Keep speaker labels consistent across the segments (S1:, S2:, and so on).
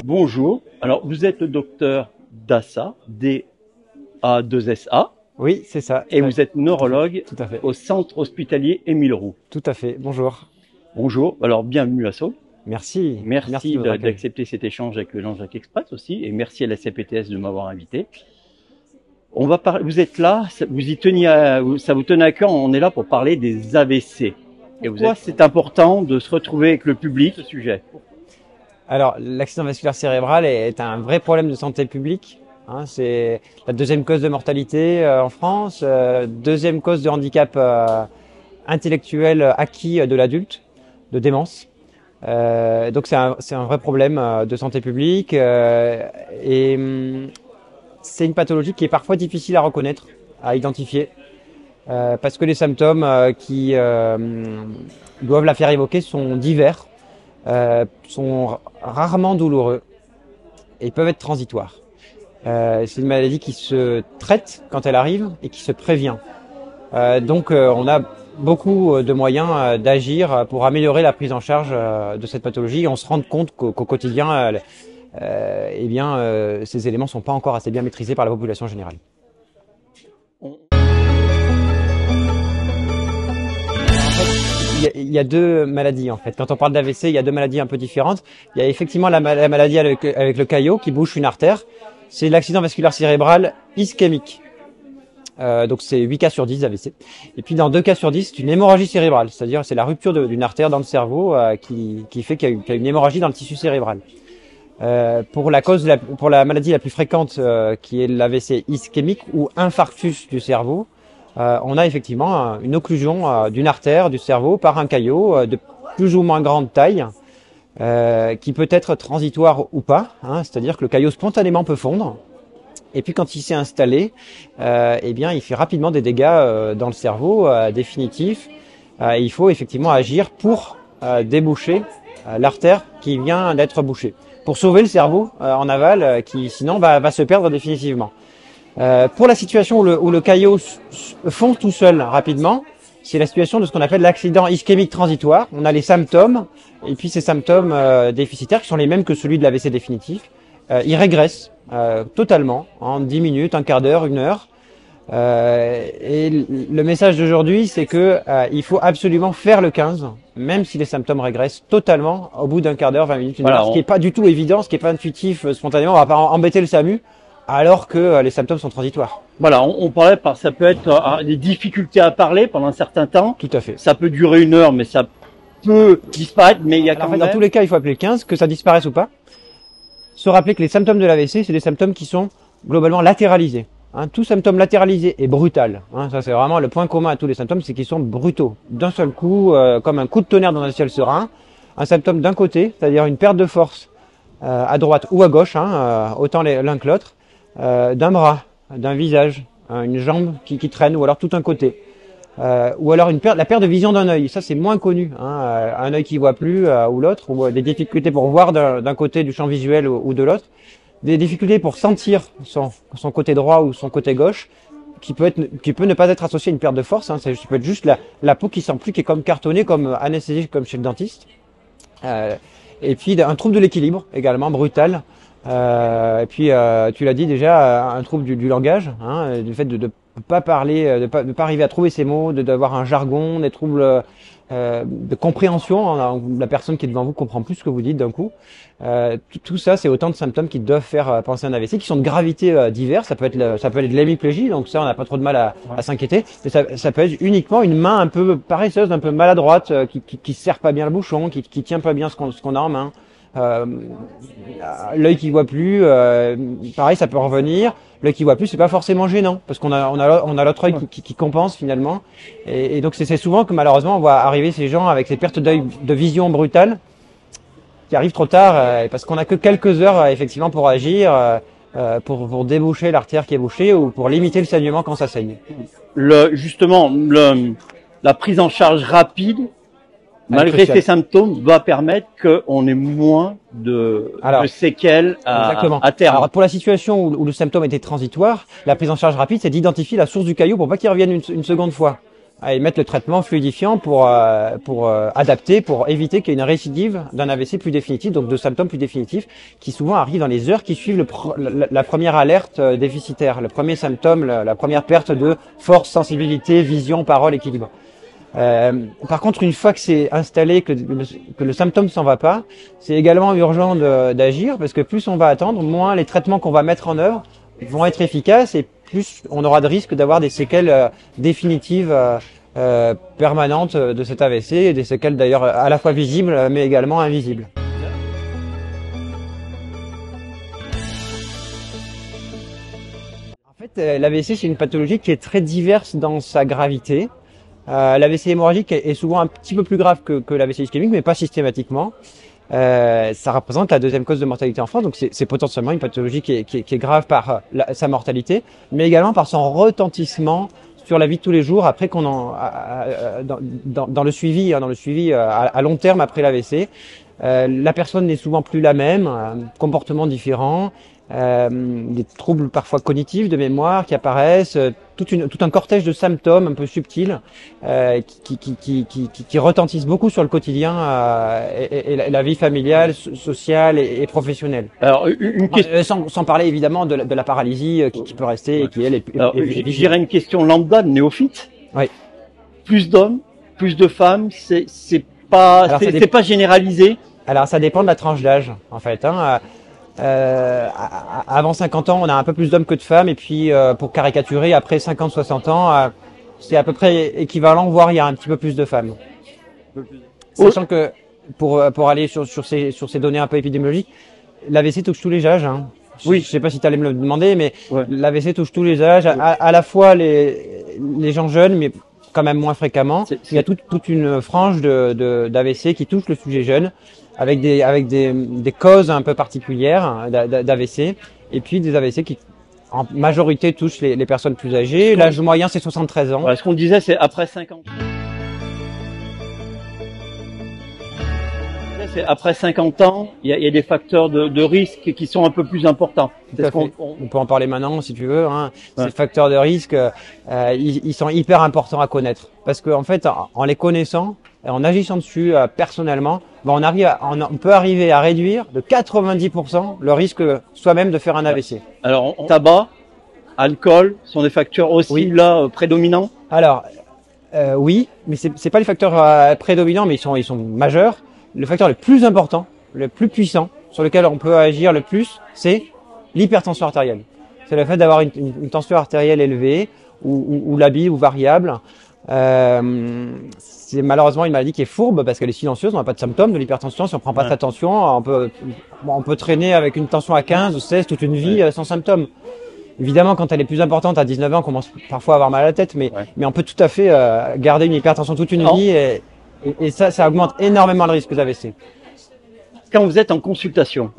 S1: Bonjour. Alors, vous êtes le docteur Dassa, D-A-2-S-A.
S2: Oui, c'est ça.
S1: Et vous êtes neurologue
S2: Tout à fait.
S1: au centre hospitalier Émile Roux.
S2: Tout à fait. Bonjour.
S1: Bonjour. Alors, bienvenue à Saul.
S2: Merci.
S1: Merci
S2: de votre accueil.
S1: d'accepter cet échange avec le Jean-Jacques Express aussi. Et merci à la CPTS de m'avoir invité. On va parler, vous êtes là, vous y teniez ça vous tenait à cœur, on est là pour parler des AVC. Et pourquoi c'est important de se retrouver avec le public, ce sujet?
S2: Alors, l'accident vasculaire cérébral est un vrai problème de santé publique. Hein, c'est la deuxième cause de mortalité en France, deuxième cause de handicap intellectuel acquis de l'adulte, de démence. Donc c'est un vrai problème de santé publique et c'est une pathologie qui est parfois difficile à reconnaître, à identifier, parce que les symptômes qui doivent la faire évoquer sont divers, sont rarement douloureux et peuvent être transitoires. C'est une maladie qui se traite quand elle arrive et qui se prévient. Donc on a beaucoup de moyens d'agir pour améliorer la prise en charge de cette pathologie et on se rend compte qu'au quotidien, ces éléments ne sont pas encore assez bien maîtrisés par la population générale. Il y a deux maladies en fait. Quand on parle d'AVC, il y a deux maladies un peu différentes. Il y a effectivement la maladie avec le caillot qui bouche une artère. C'est l'accident vasculaire cérébral ischémique. Donc c'est 8 cas sur 10 AVC. Et puis dans 2 cas sur 10, c'est une hémorragie cérébrale. C'est-à-dire c'est la rupture d'une artère dans le cerveau qui fait qu'il y a une hémorragie dans le tissu cérébral. Pour la maladie la plus fréquente qui est l'AVC ischémique ou infarctus du cerveau, on a effectivement une occlusion d'une artère du cerveau par un caillot de plus ou moins grande taille qui peut être transitoire ou pas, hein, c'est-à-dire que le caillot spontanément peut fondre et puis quand il s'est installé, il fait rapidement des dégâts dans le cerveau définitifs. Il faut effectivement agir pour déboucher l'artère qui vient d'être bouchée, pour sauver le cerveau en aval qui sinon va se perdre définitivement. Pour la situation où le caillot fond tout seul rapidement, c'est la situation de ce qu'on appelle l'accident ischémique transitoire. On a les symptômes, et puis ces symptômes déficitaires qui sont les mêmes que celui de l'AVC définitif. Ils régressent totalement en 10 minutes, un quart d'heure, une heure. Et le message d'aujourd'hui, c'est que il faut absolument faire le 15, même si les symptômes régressent totalement au bout d'un quart d'heure, 20 minutes, une heure, ce qui n'est pas du tout évident, ce qui n'est pas intuitif spontanément. On va pas embêter le SAMU alors que les symptômes sont transitoires. Voilà,
S1: on parlait ça peut être des difficultés à parler pendant un certain temps.
S2: Tout à fait.
S1: Ça peut durer une heure, mais ça peut disparaître, mais il y a quand même...
S2: Dans tous les cas, il faut appeler le 15, que ça disparaisse ou pas. Se rappeler que les symptômes de l'AVC, c'est des symptômes qui sont globalement latéralisés. Hein, tout symptôme latéralisé est brutal. Hein, ça, c'est vraiment le point commun à tous les symptômes, c'est qu'ils sont brutaux. D'un seul coup, comme un coup de tonnerre dans un ciel serein. Un symptôme d'un côté, c'est-à-dire une perte de force à droite ou à gauche, hein, autant l'un que l'autre, d'un bras, d'un visage, une jambe qui traîne, ou alors tout un côté. Ou alors la perte de vision d'un œil, ça c'est moins connu, hein, un œil qui voit plus ou l'autre, ou des difficultés pour voir d'un côté du champ visuel ou de l'autre, des difficultés pour sentir son côté droit ou son côté gauche, qui peut ne pas être associé à une perte de force, hein, ça peut être juste la peau qui sent plus, qui est comme cartonnée, comme anesthésiée, comme chez le dentiste. Et puis un trouble de l'équilibre également brutal. Et puis tu l'as dit déjà, un trouble du langage, hein, du fait de pas parler, de pas arriver à trouver ses mots, d'avoir un jargon, des troubles de compréhension. La personne qui est devant vous comprend plus ce que vous dites d'un coup. Tout ça, c'est autant de symptômes qui doivent faire penser à un AVC, qui sont de gravité diverse. Ça peut être de l'hémiplégie, donc ça, on n'a pas trop de mal à s'inquiéter. Mais ça peut être uniquement une main un peu paresseuse, un peu maladroite, qui serre pas bien le bouchon, qui tient pas bien ce qu'on a en main. L'œil qui voit plus, pareil, ça peut revenir. L'œil qui voit plus, c'est pas forcément gênant parce qu'on a l'autre œil qui compense finalement. Et donc c'est souvent que malheureusement on voit arriver ces gens avec ces pertes d'œil, de vision brutale, qui arrivent trop tard parce qu'on a que quelques heures effectivement pour agir, pour déboucher l'artère qui est bouchée ou pour limiter le saignement quand ça saigne.
S1: La prise en charge rapide, malgré ces symptômes, va permettre qu'on ait moins de séquelles à terme.
S2: Alors, pour la situation où le symptôme était transitoire, la prise en charge rapide, c'est d'identifier la source du caillot pour pas qu'il revienne une seconde fois. et mettre le traitement fluidifiant pour adapter, pour éviter qu'il y ait une récidive d'un AVC plus définitif, donc de symptômes plus définitifs, qui souvent arrivent dans les heures qui suivent la première alerte déficitaire, le premier symptôme, la première perte de force, sensibilité, vision, parole, équilibre. Par contre, une fois que c'est installé, que le symptôme s'en va pas, c'est également urgent d'agir, parce que plus on va attendre, moins les traitements qu'on va mettre en œuvre vont être efficaces et plus on aura de risque d'avoir des séquelles définitives permanentes de cet AVC, et des séquelles d'ailleurs à la fois visibles mais également invisibles. En fait, l'AVC c'est une pathologie qui est très diverse dans sa gravité. L'AVC hémorragique est souvent un petit peu plus grave que l'AVC ischémique, mais pas systématiquement. Ça représente la deuxième cause de mortalité en France, donc c'est potentiellement une pathologie qui est grave par sa mortalité, mais également par son retentissement sur la vie de tous les jours après dans le suivi, à long terme après l'AVC. La personne n'est souvent plus la même, comportement différent, des troubles parfois cognitifs de mémoire qui apparaissent, tout un cortège de symptômes un peu subtils qui retentissent beaucoup sur le quotidien et la vie familiale, sociale et professionnelle.
S1: Alors, une question...
S2: sans parler évidemment de la paralysie qui peut rester et qui elle est
S1: je dirais une question lambda de néophyte.
S2: Oui.
S1: Plus d'hommes, plus de femmes, c'est pas généralisé.
S2: Alors ça dépend de la tranche d'âge en fait. Avant 50 ans, on a un peu plus d'hommes que de femmes, et puis pour caricaturer, après 50-60 ans, c'est à peu près équivalent, voire il y a un petit peu plus de femmes. Sachant que pour aller sur ces données un peu épidémiologiques, l'AVC touche tous les âges. Hein. Oui, je sais pas si tu allais me le demander, mais ouais. L'AVC touche tous les âges, à la fois les gens jeunes, mais quand même moins fréquemment. Il y a toute une frange d'AVC qui touche le sujet jeune, avec des causes un peu particulières d'AVC, et puis des AVC qui en majorité touchent les personnes plus âgées. L'âge moyen c'est 73 ans.
S1: Ouais, ce qu'on disait c'est après 50. C'est après 50 ans, il y a des facteurs de risque qui sont un peu plus importants.
S2: On peut en parler maintenant si tu veux. Hein. Ouais. Ces facteurs de risque, ils sont hyper importants à connaître, parce qu'en fait, en les connaissant, et en agissant dessus personnellement, on peut arriver à réduire de 90% le risque soi-même de faire un AVC.
S1: Alors, tabac, alcool sont des facteurs aussi là prédominants.
S2: Alors oui, mais c'est pas les facteurs prédominants, mais ils sont majeurs. Le facteur le plus important, le plus puissant, sur lequel on peut agir le plus, c'est l'hypertension artérielle. C'est le fait d'avoir une tension artérielle élevée ou labile ou variable. C'est malheureusement une maladie qui est fourbe parce qu'elle est silencieuse, on n'a pas de symptômes de l'hypertension. Si on prend pas très attention, on peut traîner avec une tension à 15 ou 16 toute une vie sans symptômes. Évidemment, quand elle est plus importante à 19 ans, on commence parfois à avoir mal à la tête, mais on peut tout à fait garder une hypertension toute une vie et ça augmente énormément le risque d'AVC.
S1: Quand vous êtes en consultation,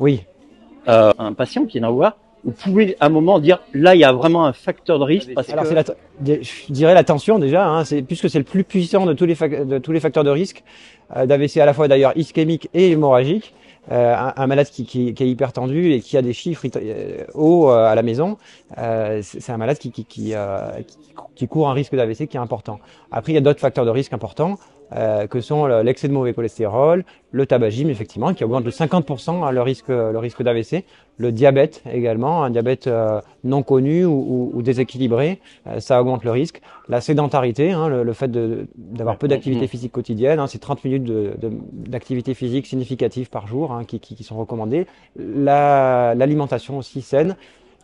S1: un patient qui vient voir, vous pouvez à un moment dire là il y a vraiment un facteur de risque.
S2: Alors je dirais la tension déjà, hein, puisque c'est le plus puissant de tous les facteurs de risque d'AVC, à la fois d'ailleurs ischémique et hémorragique. Un malade qui est hyper tendu et qui a des chiffres hauts à la maison, c'est un malade qui court un risque d'AVC qui est important. Après, il y a d'autres facteurs de risque importants que sont l'excès de mauvais cholestérol, le tabagisme effectivement qui augmente de 50% le risque d'AVC, le diabète également, un diabète non connu ou déséquilibré, ça augmente le risque, la sédentarité, hein, le fait d'avoir peu d'activité physique quotidienne, hein, c'est 30 minutes d'activité physique significative par jour hein, qui sont recommandées, l'alimentation aussi saine,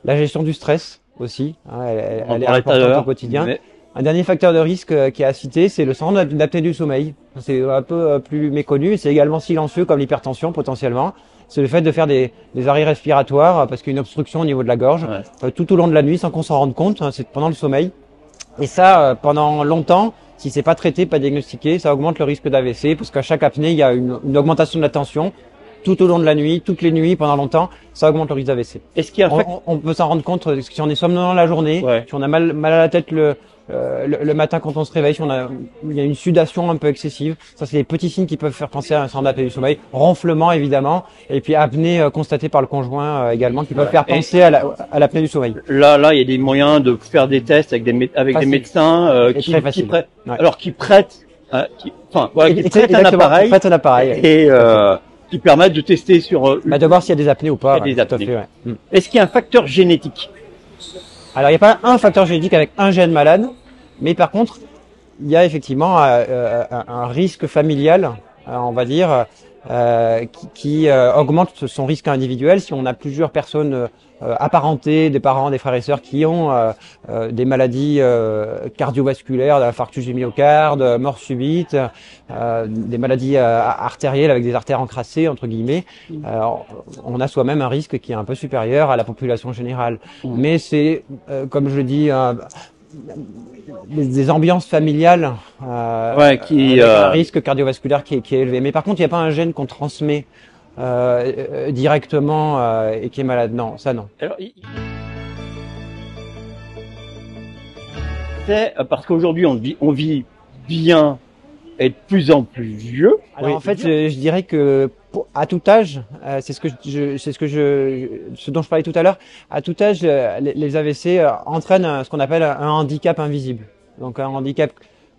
S2: la gestion du stress aussi, hein, elle est importante au quotidien. Un dernier facteur de risque qui est à citer, c'est le syndrome d'apnée du sommeil. C'est un peu plus méconnu, c'est également silencieux comme l'hypertension potentiellement. C'est le fait de faire des arrêts respiratoires parce qu'il y a une obstruction au niveau de la gorge tout au long de la nuit sans qu'on s'en rende compte, hein, c'est pendant le sommeil. Et ça, pendant longtemps, si c'est pas traité, pas diagnostiqué, ça augmente le risque d'AVC parce qu'à chaque apnée, il y a une augmentation de la tension tout au long de la nuit, toutes les nuits, pendant longtemps, ça augmente le risque d'AVC.
S1: Est-ce qu'il y a un facteur...
S2: On peut s'en rendre compte si on est somnolent la journée,
S1: Ouais.
S2: si on a mal à la tête le matin quand on se réveille, si il y a une sudation un peu excessive. Ça, c'est des petits signes qui peuvent faire penser à un syndrome d'apnée du sommeil. Ronflement, évidemment, et puis apnée constatée par le conjoint également, qui peuvent faire penser à l'apnée du sommeil.
S1: Là, il y a des moyens de faire des tests avec des médecins qui prêtent,
S2: Ouais.
S1: alors qui prêtent, qui prêtent un appareil,
S2: Qui prêtent un appareil.
S1: et qui permettent de tester sur
S2: De voir s'il y a des apnées ou pas.
S1: il y a des apnées.
S2: Tout à fait, ouais.
S1: Est-ce qu'il y a un facteur génétique?
S2: Alors, il n'y a pas un facteur génétique avec un gène malade, mais par contre, il y a effectivement un risque familial, on va dire, qui augmente son risque individuel si on a plusieurs personnes apparentées, des parents, des frères et sœurs qui ont des maladies cardiovasculaires, d'infarctus du myocarde, mort subite, des maladies artérielles avec des artères encrassées, entre guillemets. On a soi-même un risque qui est un peu supérieur à la population générale. Mais c'est, comme je dis, des ambiances familiales avec un risque cardiovasculaire qui est élevé. Mais par contre, il n'y a pas un gène qu'on transmet directement et qui est malade. Non, ça non.
S1: Alors, c'est parce qu'aujourd'hui on vit bien et de plus en plus vieux.
S2: Alors en fait, je dirais que à tout âge, c'est ce dont je parlais tout à l'heure. À tout âge, les AVC entraînent ce qu'on appelle un handicap invisible. Donc un handicap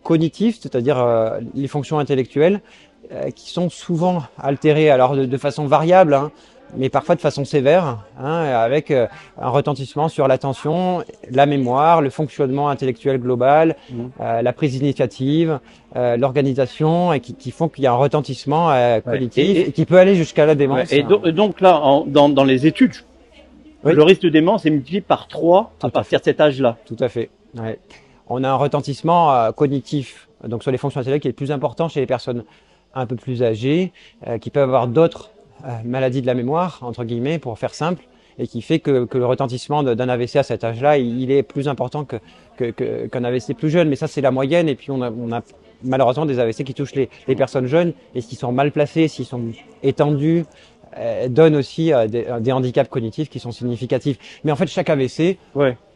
S2: cognitif, c'est-à-dire les fonctions intellectuelles, qui sont souvent altérées, alors de façon variable, hein, mais parfois de façon sévère, hein, avec un retentissement sur l'attention, la mémoire, le fonctionnement intellectuel global, la prise d'initiative, l'organisation, et qui font qu'il y a un retentissement cognitif et qui peut aller jusqu'à la démence.
S1: Et donc là, dans les études, le risque de démence est multiplié par 3 à partir de cet âge-là.
S2: Tout à fait. Ouais. On a un retentissement cognitif, donc sur les fonctions intellectuelles, qui est plus important chez les personnes un peu plus âgées, qui peuvent avoir d'autres maladie de la mémoire, entre guillemets, pour faire simple, et qui fait que le retentissement d'un AVC à cet âge-là, il est plus important qu'un AVC plus jeune. Mais ça, c'est la moyenne. Et puis, on a malheureusement des AVC qui touchent les personnes jeunes, et s'ils sont mal placés, s'ils sont étendus, donnent aussi des handicaps cognitifs qui sont significatifs. Mais en fait, chaque AVC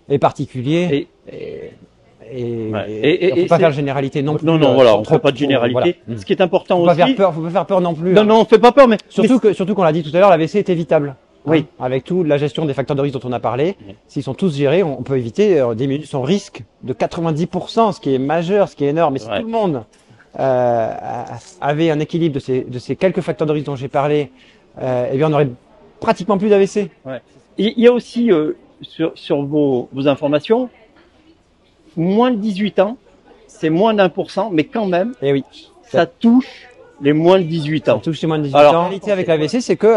S2: est particulier. Et on peut pas faire de généralité non plus.
S1: Non, voilà, on ne fait pas de généralité. Voilà. Ce qui est important aussi.
S2: Faut pas faire peur non plus.
S1: Non, on fait pas peur, mais
S2: surtout qu'on l'a dit tout à l'heure, l'AVC est évitable.
S1: Oui.
S2: Hein, avec toute la gestion des facteurs de risque dont on a parlé, s'ils sont tous gérés, on peut éviter, diminuer son risque de 90%, ce qui est majeur, ce qui est énorme. Mais si tout le monde avait un équilibre de ces quelques facteurs de risque dont j'ai parlé, eh bien, on aurait pratiquement plus d'AVC.
S1: Ouais. Il y a aussi sur vos informations. Moins de 18 ans, c'est moins d'1%, mais quand même, ça touche les moins de 18 ans.
S2: Ça touche les moins de 18 ans. La réalité avec l'AVC, c'est que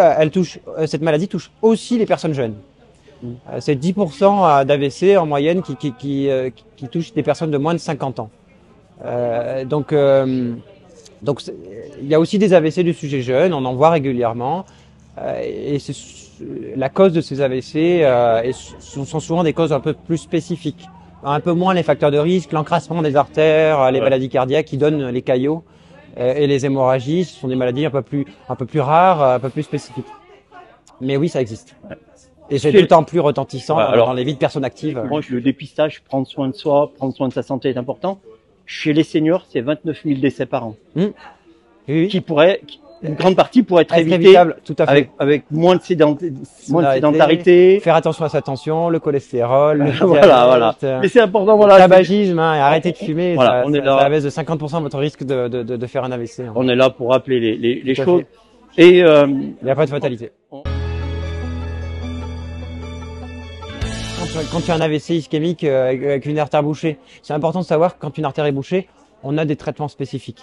S2: cette maladie touche aussi les personnes jeunes. C'est 10% d'AVC en moyenne qui touche des personnes de moins de 50 ans. Donc il y a aussi des AVC du sujet jeune, on en voit régulièrement. Et la cause de ces AVC sont souvent des causes un peu plus spécifiques. Un peu moins les facteurs de risque, l'encrassement des artères, les maladies cardiaques qui donnent les caillots et les hémorragies. Ce sont des maladies un peu plus rares, un peu plus spécifiques. Mais oui, ça existe. Et c'est d'autant plus retentissant dans les vies de personnes actives.
S1: Moi, le dépistage, prendre soin de soi, prendre soin de sa santé est important. Chez les seniors, c'est 29 000 décès par an. Une grande partie pourrait être évitée
S2: tout à fait.
S1: avec moins de sédentarité.
S2: Faire attention à sa tension, le cholestérol, le
S1: voilà. Mais c'est important,
S2: le tabagisme, arrêtez de fumer.
S1: Voilà,
S2: ça baisse de 50% votre risque de faire un AVC.
S1: On est là pour rappeler les choses. Et
S2: il n'y a pas de fatalité. Quand tu as un AVC ischémique avec une artère bouchée, c'est important de savoir que quand une artère est bouchée, on a des traitements spécifiques.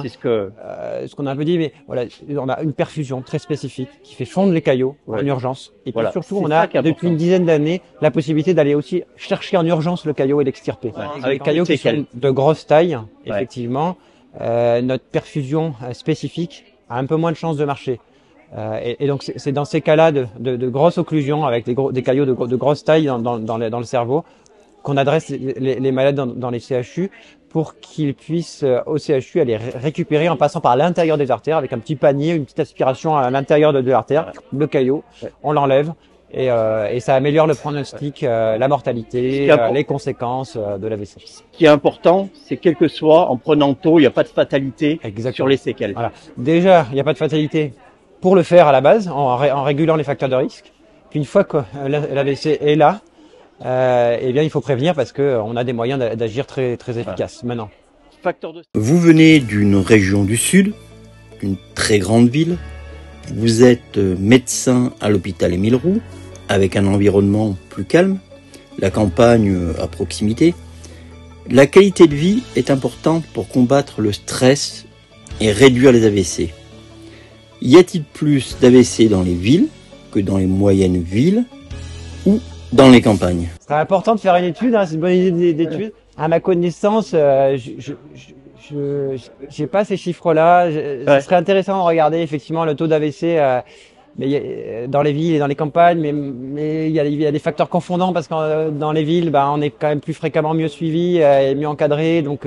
S1: C'est ce
S2: qu'on a un peu dit, mais voilà, on a une perfusion très spécifique qui fait fondre les caillots en urgence. Et puis surtout, on a depuis une dizaine d'années la possibilité d'aller aussi chercher en urgence le caillot et l'extirper. Avec des caillots qui sont de grosse taille, effectivement, notre perfusion spécifique a un peu moins de chances de marcher. Et donc c'est dans ces cas-là de grosse occlusion avec des caillots de grosse taille dans le cerveau qu'on adresse les malades dans les CHU pour qu'ils puissent au CHU aller récupérer en passant par l'intérieur des artères avec un petit panier, une petite aspiration à l'intérieur de l'artère, le caillot, on l'enlève et ça améliore le pronostic, la mortalité, les conséquences de l'AVC.
S1: Ce qui est important, c'est quel que soit, en prenant tôt, il n'y a pas de fatalité sur les séquelles.
S2: Voilà. Déjà, il n'y a pas de fatalité pour le faire à la base, en régulant les facteurs de risque. Puis une fois que l'AVC est là, eh bien, il faut prévenir parce que on a des moyens d'agir très efficaces maintenant.
S3: Vous venez d'une région du Sud, d'une très grande ville. Vous êtes médecin à l'hôpital Émile Roux, avec un environnement plus calme, la campagne à proximité. La qualité de vie est importante pour combattre le stress et réduire les AVC. Y a-t-il plus d'AVC dans les villes que dans les moyennes villes ou dans les campagnes?
S2: C'est important de faire une étude, hein, c'est une bonne idée d'étude. À ma connaissance, j'ai pas ces chiffres-là. Ce serait intéressant de regarder effectivement le taux d'AVC dans les villes et dans les campagnes, mais il y a des facteurs confondants parce que dans les villes, on est quand même plus fréquemment mieux suivi et mieux encadré, donc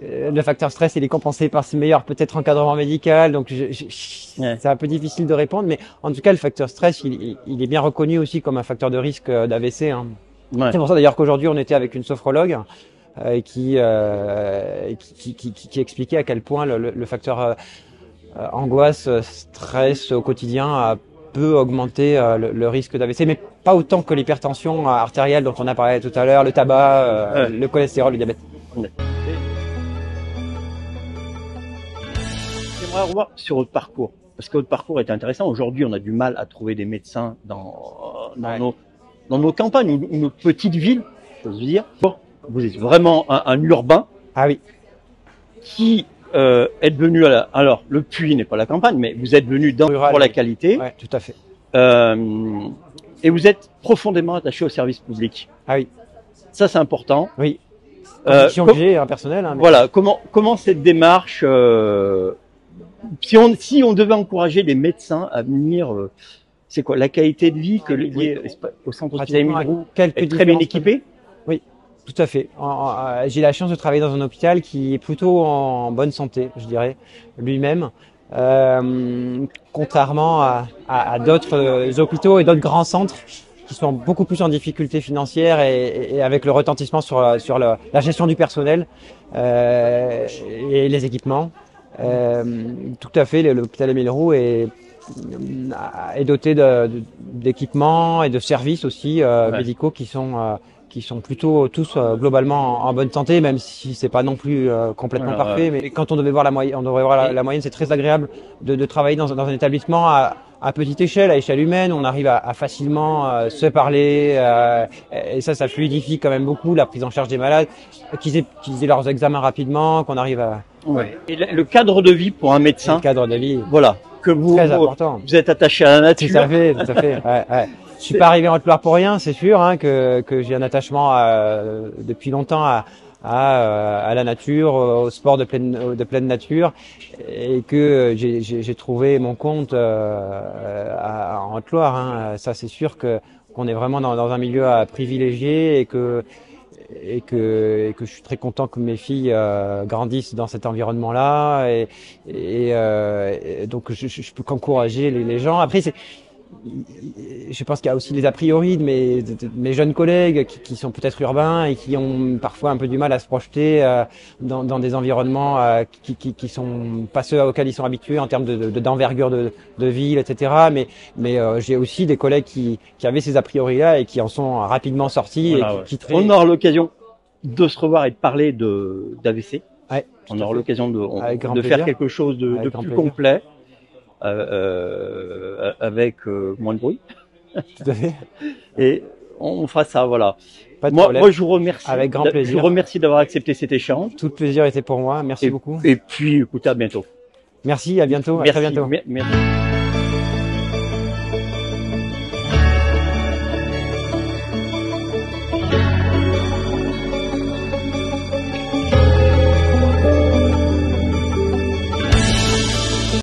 S2: le facteur stress il est compensé par ce meilleur peut-être encadrement médical, donc c'est un peu difficile de répondre, mais en tout cas le facteur stress il est bien reconnu aussi comme un facteur de risque d'AVC. Hein. C'est pour ça d'ailleurs qu'aujourd'hui on était avec une sophrologue qui expliquait à quel point le facteur angoisse, stress au quotidien peut augmenter le risque d'AVC, mais pas autant que l'hypertension artérielle dont on a parlé tout à l'heure, le tabac, le cholestérol, le diabète.
S1: J'aimerais revoir sur votre parcours, parce que votre parcours est intéressant. Aujourd'hui, on a du mal à trouver des médecins dans nos campagnes ou nos petites villes, j'ose dire. Bon, vous êtes vraiment un urbain.
S2: Ah oui.
S1: Qui êtes venu alors le Puy n'est pas la campagne, mais vous êtes venu pour la qualité.
S2: Ouais, tout à fait.
S1: Et vous êtes profondément attaché au service public.
S2: Ah oui.
S1: Ça c'est important.
S2: Oui. Conviction que j'ai, personnelle. Hein, mais...
S1: Voilà. Comment cette démarche si on devait encourager les médecins à venir, c'est quoi la qualité de vie que au centre hospitalier Émile Roux est très bien équipé?
S2: Oui. Tout à fait. J'ai la chance de travailler dans un hôpital qui est plutôt en bonne santé, je dirais, lui-même. Contrairement à d'autres hôpitaux et d'autres grands centres qui sont beaucoup plus en difficulté financière et avec le retentissement sur la gestion du personnel et les équipements. Tout à fait, l'hôpital Émile Roux est doté d'équipements et de services aussi médicaux qui sont plutôt tous globalement en bonne santé, même si c'est pas non plus complètement parfait. Mais quand on devait voir la moyenne, la moyenne, c'est très agréable de travailler dans un établissement à petite échelle, à échelle humaine. On arrive à facilement se parler, et ça fluidifie quand même beaucoup la prise en charge des malades, qu'ils aient leurs examens rapidement, qu'on arrive à...
S1: Ouais. Et le cadre de vie pour un médecin.
S2: Le cadre de vie.
S1: Voilà. Que vous êtes attaché à la nature.
S2: Tout à fait, tout à fait. Ouais. Je suis pas arrivé en Haute-Loire pour rien, c'est sûr, hein, que j'ai un attachement depuis longtemps à la nature, au sport de pleine nature, et que j'ai trouvé mon compte en Haute-Loire. Hein. Ça, c'est sûr qu'on est vraiment dans un milieu privilégié et que je suis très content que mes filles grandissent dans cet environnement-là, et donc je peux qu'encourager les gens. Après, je pense qu'il y a aussi les a priori de mes jeunes collègues qui sont peut-être urbains et qui ont parfois un peu du mal à se projeter dans des environnements qui sont pas ceux auxquels ils sont habitués en termes d'envergure de ville, etc. Mais j'ai aussi des collègues qui avaient ces a priori là et qui en sont rapidement sortis.
S1: Voilà, on aura l'occasion de se revoir et de parler d'AVC.
S2: Ouais,
S1: on aura l'occasion de
S2: faire
S1: quelque chose de plus complet. Avec moins de bruit.
S2: Tout à fait.
S1: Et on fera ça, voilà.
S2: Pas de
S1: moi, je vous remercie.
S2: Avec grand plaisir.
S1: Je vous remercie d'avoir accepté cet échange.
S2: Tout le plaisir était pour moi. Merci beaucoup.
S1: Et puis, écoutez, à bientôt.
S2: Merci, à bientôt.
S1: Merci,
S2: à très bientôt.
S1: Merci.